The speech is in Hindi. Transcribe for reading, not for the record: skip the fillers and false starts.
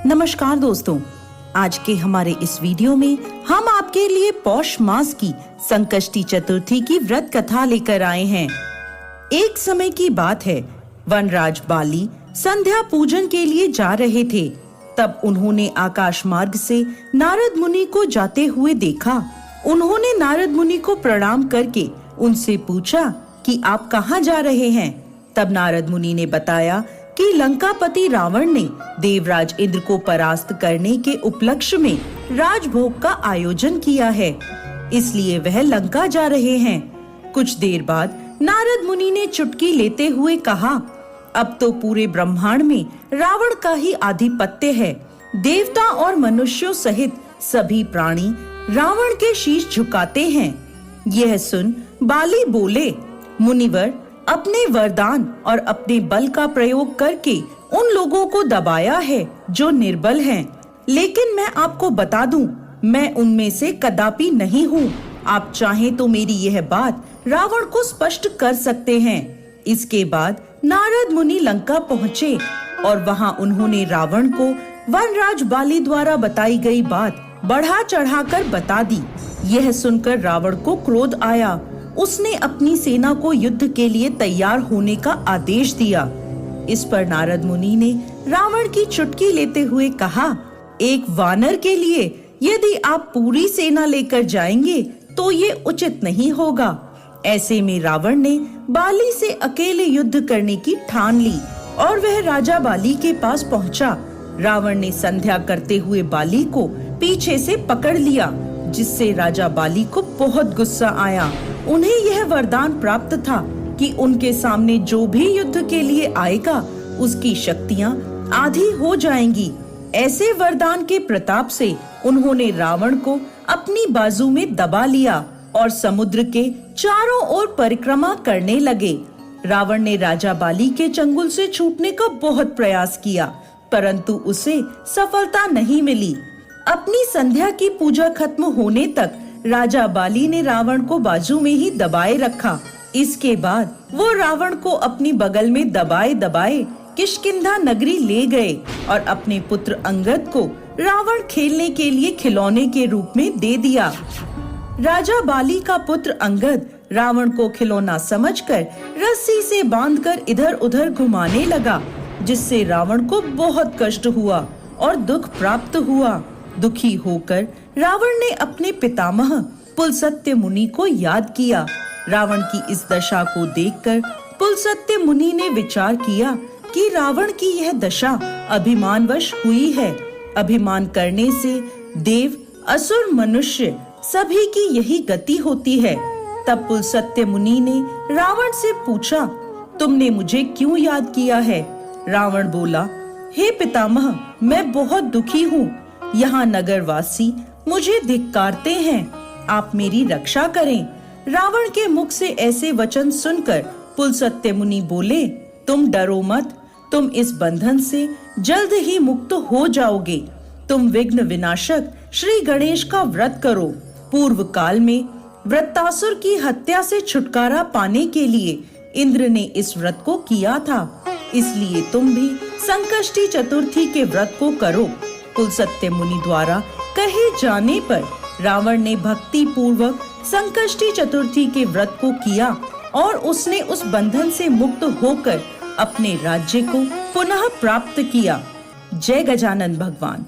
नमस्कार दोस्तों, आज के हमारे इस वीडियो में हम आपके लिए पौष मास की संकष्टी चतुर्थी की व्रत कथा लेकर आए हैं। एक समय की बात है, वनराज बाली संध्या पूजन के लिए जा रहे थे। तब उन्होंने आकाश मार्ग से नारद मुनि को जाते हुए देखा। उन्होंने नारद मुनि को प्रणाम करके उनसे पूछा कि आप कहाँ जा रहे हैं। तब नारद मुनि ने बताया कि लंकापति रावण ने देवराज इंद्र को परास्त करने के उपलक्ष्य में राजभोग का आयोजन किया है, इसलिए वह लंका जा रहे हैं। कुछ देर बाद नारद मुनि ने चुटकी लेते हुए कहा, अब तो पूरे ब्रह्मांड में रावण का ही आधिपत्य है। देवता और मनुष्यों सहित सभी प्राणी रावण के शीश झुकाते हैं। यह सुन बाली बोले, मुनिवर, अपने वरदान और अपने बल का प्रयोग करके उन लोगों को दबाया है जो निर्बल हैं। लेकिन मैं आपको बता दूं, मैं उनमें से कदापि नहीं हूँ। आप चाहें तो मेरी यह बात रावण को स्पष्ट कर सकते हैं। इसके बाद नारद मुनि लंका पहुँचे और वहाँ उन्होंने रावण को वनराज बाली द्वारा बताई गई बात बढ़ा चढ़ाकर बता दी। यह सुनकर रावण को क्रोध आया। उसने अपनी सेना को युद्ध के लिए तैयार होने का आदेश दिया। इस पर नारद मुनि ने रावण की चुटकी लेते हुए कहा, एक वानर के लिए यदि आप पूरी सेना लेकर जाएंगे तो ये उचित नहीं होगा। ऐसे में रावण ने बाली से अकेले युद्ध करने की ठान ली और वह राजा बाली के पास पहुंचा। रावण ने संध्या करते हुए बाली को पीछे से पकड़ लिया, जिससे राजा बाली को बहुत गुस्सा आया। उन्हें यह वरदान प्राप्त था कि उनके सामने जो भी युद्ध के लिए आएगा उसकी शक्तियाँ आधी हो जाएंगी। ऐसे वरदान के प्रताप से उन्होंने रावण को अपनी बाजू में दबा लिया और समुद्र के चारों ओर परिक्रमा करने लगे। रावण ने राजा बाली के चंगुल से छूटने का बहुत प्रयास किया, परंतु उसे सफलता नहीं मिली। अपनी संध्या की पूजा खत्म होने तक राजा बाली ने रावण को बाजू में ही दबाए रखा। इसके बाद वो रावण को अपनी बगल में दबाए दबाए किष्किंधा नगरी ले गए और अपने पुत्र अंगद को रावण खेलने के लिए खिलौने के रूप में दे दिया। राजा बाली का पुत्र अंगद रावण को खिलौना समझकर रस्सी से बांधकर इधर उधर घुमाने लगा, जिससे रावण को बहुत कष्ट हुआ और दुख प्राप्त हुआ। दुखी होकर रावण ने अपने पितामह पुलस्त्य मुनि को याद किया। रावण की इस दशा को देखकर पुलस्त्य मुनि ने विचार किया कि रावण की यह दशा अभिमानवश हुई है। अभिमान करने से देव, असुर, मनुष्य सभी की यही गति होती है। तब पुलस्त्य मुनि ने रावण से पूछा, तुमने मुझे क्यों याद किया है? रावण बोला, हे पितामह, मैं बहुत दुखी हूँ। यहाँ नगरवासी मुझे धिक्कारते हैं, आप मेरी रक्षा करें। रावण के मुख से ऐसे वचन सुनकर पुलस्त्य मुनि बोले, तुम डरो मत, तुम इस बंधन से जल्द ही मुक्त हो जाओगे। तुम विघ्न विनाशक श्री गणेश का व्रत करो। पूर्व काल में वृत्तासुर की हत्या से छुटकारा पाने के लिए इंद्र ने इस व्रत को किया था, इसलिए तुम भी संकष्टी चतुर्थी के व्रत को करो। पुलस्त्य मुनि द्वारा कहे जाने पर रावण ने भक्ति पूर्वक संकष्टी चतुर्थी के व्रत को किया और उसने उस बंधन से मुक्त होकर अपने राज्य को पुनः प्राप्त किया। जय गजानन भगवान।